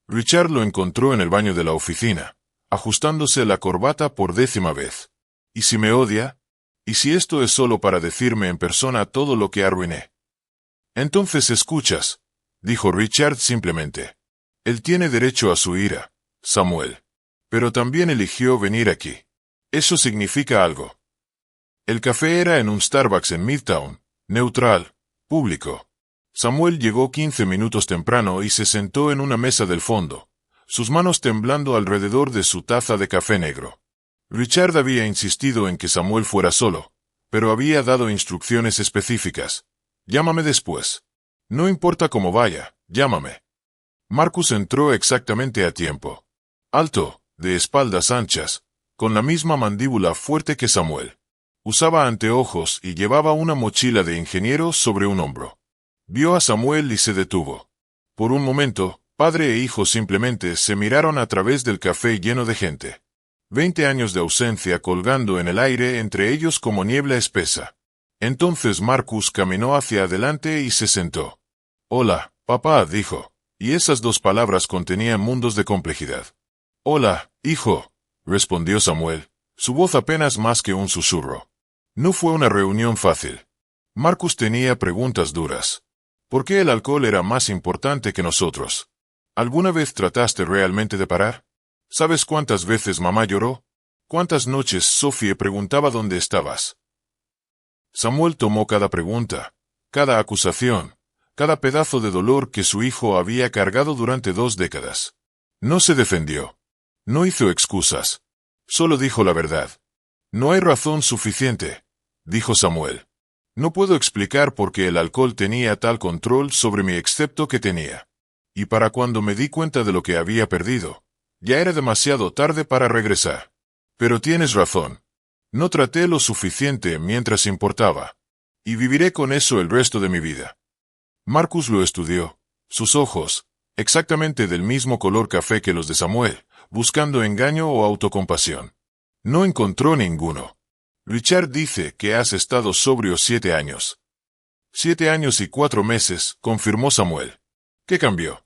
Richard lo encontró en el baño de la oficina, ajustándose la corbata por 10ª vez. ¿Y si me odia? ¿Y si esto es solo para decirme en persona todo lo que arruiné? Entonces escuchas, dijo Richard simplemente. Él tiene derecho a su ira, Samuel. Pero también eligió venir aquí. Eso significa algo. El café era en un Starbucks en Midtown, neutral, público. Samuel llegó 15 minutos temprano y se sentó en una mesa del fondo, sus manos temblando alrededor de su taza de café negro. Richard había insistido en que Samuel fuera solo, pero había dado instrucciones específicas. Llámame después. No importa cómo vaya, llámame. Marcus entró exactamente a tiempo. Alto, de espaldas anchas, con la misma mandíbula fuerte que Samuel. Usaba anteojos y llevaba una mochila de ingeniero sobre un hombro. Vio a Samuel y se detuvo. Por un momento, padre e hijo simplemente se miraron a través del café lleno de gente. 20 años de ausencia colgando en el aire entre ellos como niebla espesa. Entonces Marcus caminó hacia adelante y se sentó. «Hola, papá», dijo, y esas dos palabras contenían mundos de complejidad. «Hola, hijo», respondió Samuel, su voz apenas más que un susurro. No fue una reunión fácil. Marcus tenía preguntas duras. ¿Por qué el alcohol era más importante que nosotros? ¿Alguna vez trataste realmente de parar? ¿Sabes cuántas veces mamá lloró? ¿Cuántas noches Sophie preguntaba dónde estabas? Samuel tomó cada pregunta, cada acusación, cada pedazo de dolor que su hijo había cargado durante 2 décadas. No se defendió. No hizo excusas. Solo dijo la verdad. «No hay razón suficiente», dijo Samuel. «No puedo explicar por qué el alcohol tenía tal control sobre mí excepto que tenía. Y para cuando me di cuenta de lo que había perdido, ya era demasiado tarde para regresar. Pero tienes razón. No traté lo suficiente mientras importaba. Y viviré con eso el resto de mi vida». Marcus lo estudió. Sus ojos, exactamente del mismo color café que los de Samuel, buscando engaño o autocompasión. No encontró ninguno. «Richard dice que has estado sobrio 7 años». 7 años y 4 meses, confirmó Samuel. ¿Qué cambió?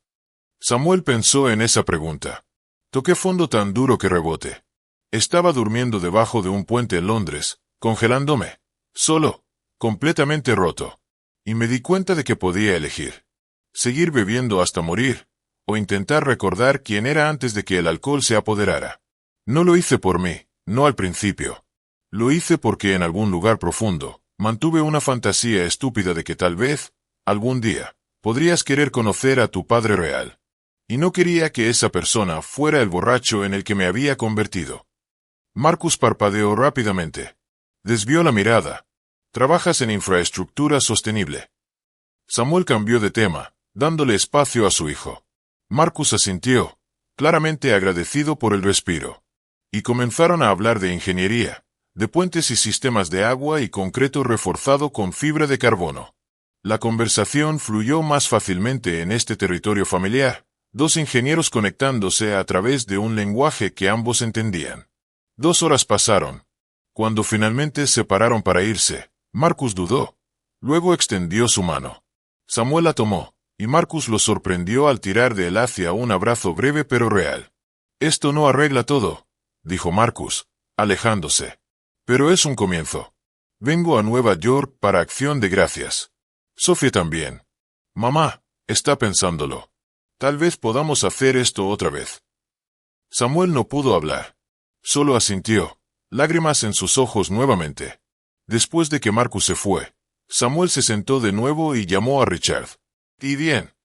Samuel pensó en esa pregunta. Toqué fondo tan duro que rebote. Estaba durmiendo debajo de un puente en Londres, congelándome. Solo, completamente roto. Y me di cuenta de que podía elegir. Seguir bebiendo hasta morir, o intentar recordar quién era antes de que el alcohol se apoderara. No lo hice por mí, no al principio. Lo hice porque en algún lugar profundo, mantuve una fantasía estúpida de que tal vez, algún día, podrías querer conocer a tu padre real. Y no quería que esa persona fuera el borracho en el que me había convertido. Marcus parpadeó rápidamente. Desvió la mirada. «Trabajas en infraestructura sostenible». Samuel cambió de tema, dándole espacio a su hijo. Marcus asintió, claramente agradecido por el respiro. Y comenzaron a hablar de ingeniería, de puentes y sistemas de agua y concreto reforzado con fibra de carbono. La conversación fluyó más fácilmente en este territorio familiar, 2 ingenieros conectándose a través de un lenguaje que ambos entendían. 2 horas pasaron. Cuando finalmente se pararon para irse, Marcus dudó. Luego extendió su mano. Samuel la tomó, y Marcus lo sorprendió al tirar de él hacia un abrazo breve pero real. «Esto no arregla todo», dijo Marcus, alejándose. «Pero es un comienzo. Vengo a Nueva York para Acción de Gracias. Sophie también. Mamá, está pensándolo. Tal vez podamos hacer esto otra vez». Samuel no pudo hablar. Solo asintió, lágrimas en sus ojos nuevamente. Después de que Marcus se fue, Samuel se sentó de nuevo y llamó a Richard. «¿Y bien?»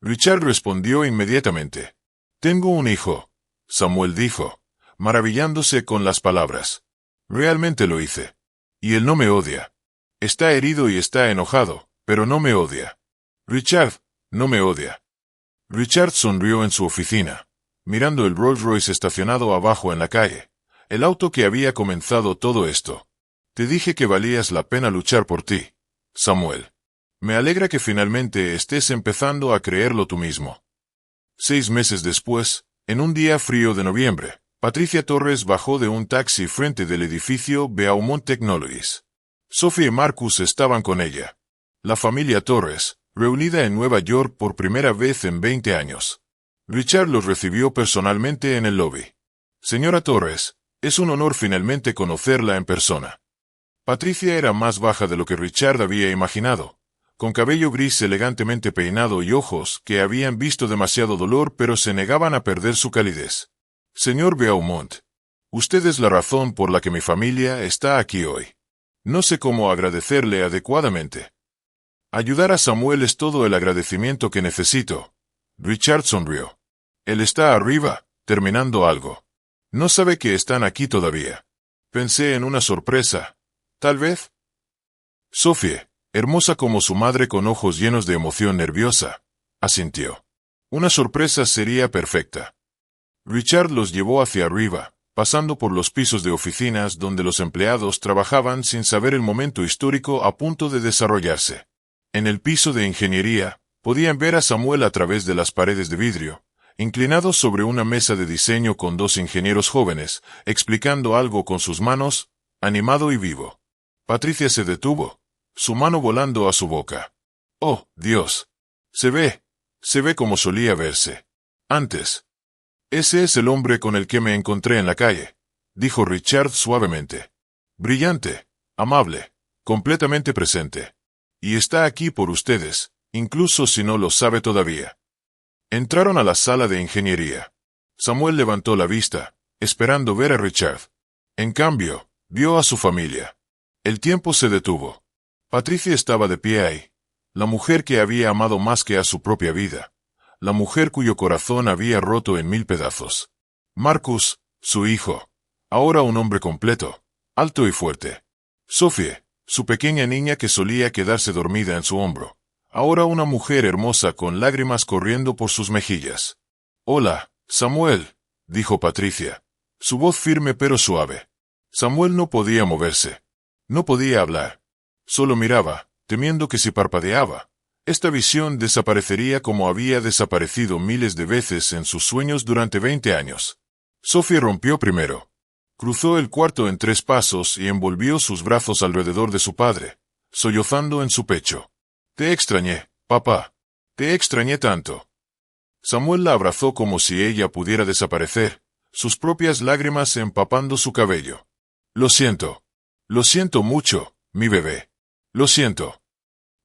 Richard respondió inmediatamente. «Tengo un hijo», Samuel dijo, maravillándose con las palabras. «Realmente lo hice. Y él no me odia. Está herido y está enojado, pero no me odia. Richard, no me odia». Richard sonrió en su oficina, mirando el Rolls Royce estacionado abajo en la calle, el auto que había comenzado todo esto. «Te dije que valías la pena luchar por ti, Samuel. Me alegra que finalmente estés empezando a creerlo tú mismo». 6 meses después, en un día frío de noviembre, Patricia Torres bajó de un taxi frente del edificio Beaumont Technologies. Sophie y Marcus estaban con ella. La familia Torres, reunida en Nueva York por primera vez en 20 años. Richard los recibió personalmente en el lobby. «Señora Torres, es un honor finalmente conocerla en persona». Patricia era más baja de lo que Richard había imaginado, con cabello gris elegantemente peinado y ojos que habían visto demasiado dolor pero se negaban a perder su calidez. «Señor Beaumont, usted es la razón por la que mi familia está aquí hoy. No sé cómo agradecerle adecuadamente». «Ayudar a Samuel es todo el agradecimiento que necesito». Richard sonrió. «Él está arriba, terminando algo. No sabe que están aquí todavía. Pensé en una sorpresa. Tal vez». Sophie, hermosa como su madre con ojos llenos de emoción nerviosa, asintió. Una sorpresa sería perfecta. Richard los llevó hacia arriba, pasando por los pisos de oficinas donde los empleados trabajaban sin saber el momento histórico a punto de desarrollarse. En el piso de ingeniería, podían ver a Samuel a través de las paredes de vidrio, inclinado sobre una mesa de diseño con dos ingenieros jóvenes, explicando algo con sus manos, animado y vivo. Patricia se detuvo, su mano volando a su boca. ¡Oh, Dios! Se ve como solía verse antes. Ese es el hombre con el que me encontré en la calle, dijo Richard suavemente. Brillante, amable, completamente presente. Y está aquí por ustedes, incluso si no lo sabe todavía. Entraron a la sala de ingeniería. Samuel levantó la vista, esperando ver a Richard. En cambio, vio a su familia. El tiempo se detuvo. Patricia estaba de pie ahí, la mujer que había amado más que a su propia vida, la mujer cuyo corazón había roto en 1000 pedazos. Marcus, su hijo, ahora un hombre completo, alto y fuerte. Sophie, su pequeña niña que solía quedarse dormida en su hombro, ahora una mujer hermosa con lágrimas corriendo por sus mejillas. «Hola, Samuel», dijo Patricia, su voz firme pero suave. Samuel no podía moverse. No podía hablar. Solo miraba, temiendo que si parpadeaba, esta visión desaparecería como había desaparecido miles de veces en sus sueños durante 20 años. Sophie rompió primero. Cruzó el cuarto en 3 pasos y envolvió sus brazos alrededor de su padre, sollozando en su pecho. «Te extrañé, papá. Te extrañé tanto». Samuel la abrazó como si ella pudiera desaparecer, sus propias lágrimas empapando su cabello. «Lo siento. Lo siento mucho, mi bebé. Lo siento».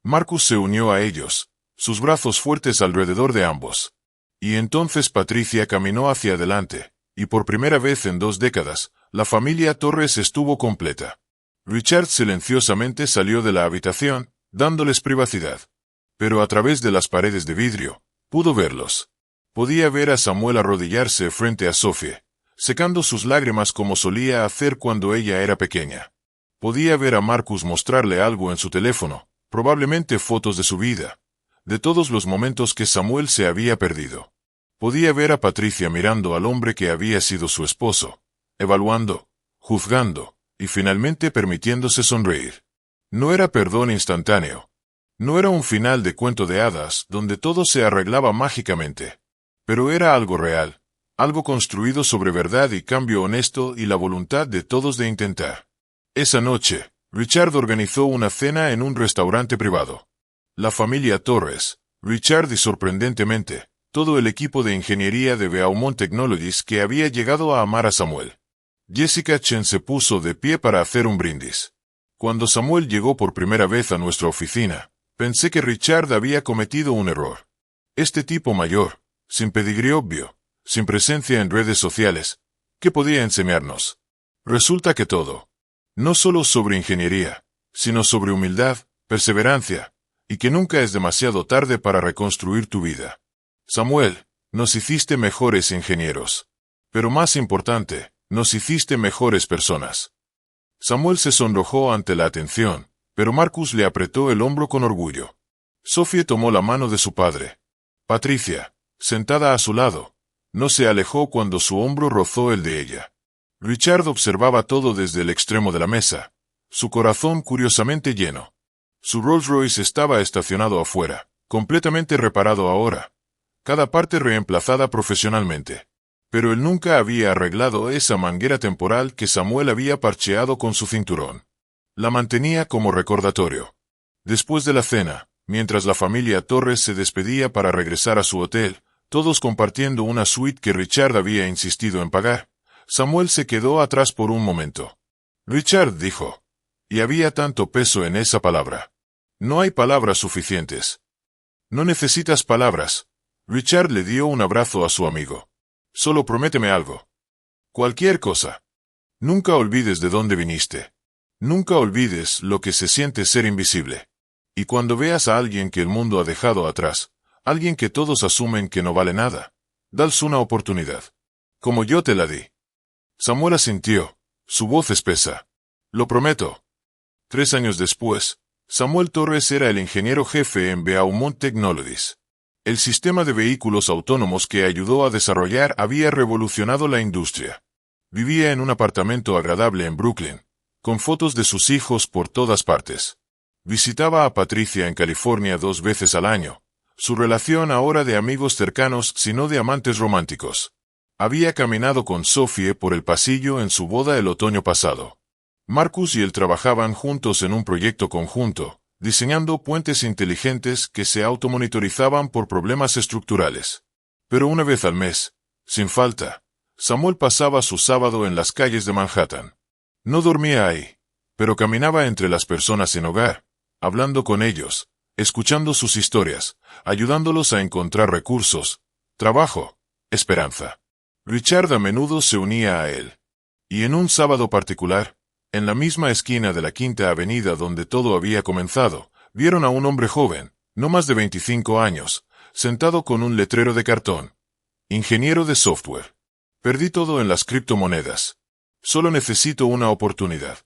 Marcus se unió a ellos, sus brazos fuertes alrededor de ambos. Y entonces Patricia caminó hacia adelante, y por primera vez en 2 décadas, la familia Torres estuvo completa. Richard silenciosamente salió de la habitación, dándoles privacidad. Pero a través de las paredes de vidrio, pudo verlos. Podía ver a Samuel arrodillarse frente a Sophie, secando sus lágrimas como solía hacer cuando ella era pequeña. Podía ver a Marcus mostrarle algo en su teléfono, probablemente fotos de su vida, de todos los momentos que Samuel se había perdido. Podía ver a Patricia mirando al hombre que había sido su esposo, evaluando, juzgando, y finalmente permitiéndose sonreír. No era perdón instantáneo. No era un final de cuento de hadas donde todo se arreglaba mágicamente. Pero era algo real, algo construido sobre verdad y cambio honesto y la voluntad de todos de intentar. Esa noche, Richard organizó una cena en un restaurante privado. La familia Torres, Richard y sorprendentemente, todo el equipo de ingeniería de Beaumont Technologies que había llegado a amar a Samuel. Jessica Chen se puso de pie para hacer un brindis. Cuando Samuel llegó por primera vez a nuestra oficina, pensé que Richard había cometido un error. Este tipo mayor, sin pedigrí obvio, sin presencia en redes sociales, ¿qué podía enseñarnos? Resulta que todo. No solo sobre ingeniería, sino sobre humildad, perseverancia, y que nunca es demasiado tarde para reconstruir tu vida. Samuel, nos hiciste mejores ingenieros. Pero más importante, nos hiciste mejores personas. Samuel se sonrojó ante la atención, pero Marcus le apretó el hombro con orgullo. Sophie tomó la mano de su padre. Patricia, sentada a su lado, no se alejó cuando su hombro rozó el de ella. Richard observaba todo desde el extremo de la mesa, su corazón curiosamente lleno. Su Rolls Royce estaba estacionado afuera, completamente reparado ahora, cada parte reemplazada profesionalmente. Pero él nunca había arreglado esa manguera temporal que Samuel había parcheado con su cinturón. La mantenía como recordatorio. Después de la cena, mientras la familia Torres se despedía para regresar a su hotel, todos compartiendo una suite que Richard había insistido en pagar, Samuel se quedó atrás por un momento. Richard dijo, y había tanto peso en esa palabra. No hay palabras suficientes. No necesitas palabras. Richard le dio un abrazo a su amigo. Solo prométeme algo. Cualquier cosa. Nunca olvides de dónde viniste. Nunca olvides lo que se siente ser invisible. Y cuando veas a alguien que el mundo ha dejado atrás, alguien que todos asumen que no vale nada, dales una oportunidad. Como yo te la di. Samuel asintió, su voz espesa. Lo prometo. 3 años después, Samuel Torres era el ingeniero jefe en Beaumont Technologies. El sistema de vehículos autónomos que ayudó a desarrollar había revolucionado la industria. Vivía en un apartamento agradable en Brooklyn, con fotos de sus hijos por todas partes. Visitaba a Patricia en California 2 veces al año. Su relación ahora de amigos cercanos, sino de amantes románticos. Había caminado con Sophie por el pasillo en su boda el otoño pasado. Marcus y él trabajaban juntos en un proyecto conjunto, diseñando puentes inteligentes que se automonitorizaban por problemas estructurales. Pero una vez al mes, sin falta, Samuel pasaba su sábado en las calles de Manhattan. No dormía ahí, pero caminaba entre las personas sin hogar, hablando con ellos, escuchando sus historias, ayudándolos a encontrar recursos, trabajo, esperanza. Richard a menudo se unía a él. Y en un sábado particular, en la misma esquina de la Quinta Avenida donde todo había comenzado, vieron a un hombre joven, no más de 25 años, sentado con un letrero de cartón. Ingeniero de software. Perdí todo en las criptomonedas. Solo necesito una oportunidad.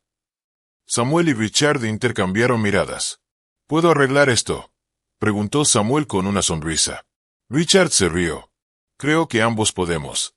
Samuel y Richard intercambiaron miradas. ¿Puedo arreglar esto?, preguntó Samuel con una sonrisa. Richard se rió. Creo que ambos podemos.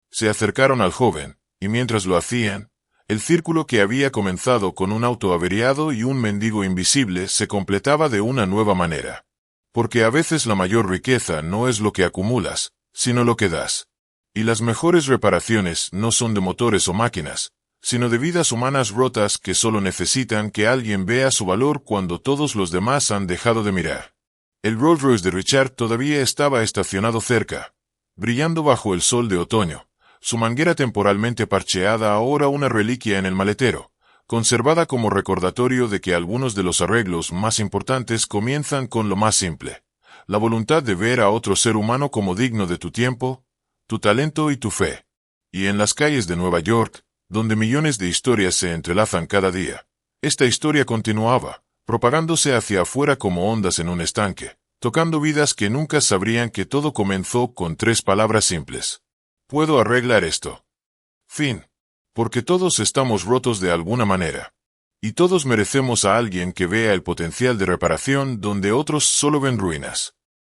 Se acercaron al joven, y mientras lo hacían, el círculo que había comenzado con un auto averiado y un mendigo invisible se completaba de una nueva manera. Porque a veces la mayor riqueza no es lo que acumulas, sino lo que das. Y las mejores reparaciones no son de motores o máquinas, sino de vidas humanas rotas que solo necesitan que alguien vea su valor cuando todos los demás han dejado de mirar. El Rolls Royce de Richard todavía estaba estacionado cerca, brillando bajo el sol de otoño, su manguera temporalmente parcheada ahora una reliquia en el maletero, conservada como recordatorio de que algunos de los arreglos más importantes comienzan con lo más simple, la voluntad de ver a otro ser humano como digno de tu tiempo, tu talento y tu fe. Y en las calles de Nueva York, donde millones de historias se entrelazan cada día, esta historia continuaba, propagándose hacia afuera como ondas en un estanque, tocando vidas que nunca sabrían que todo comenzó con 3 palabras simples. Puedo arreglar esto. Fin. Porque todos estamos rotos de alguna manera. Y todos merecemos a alguien que vea el potencial de reparación donde otros solo ven ruinas.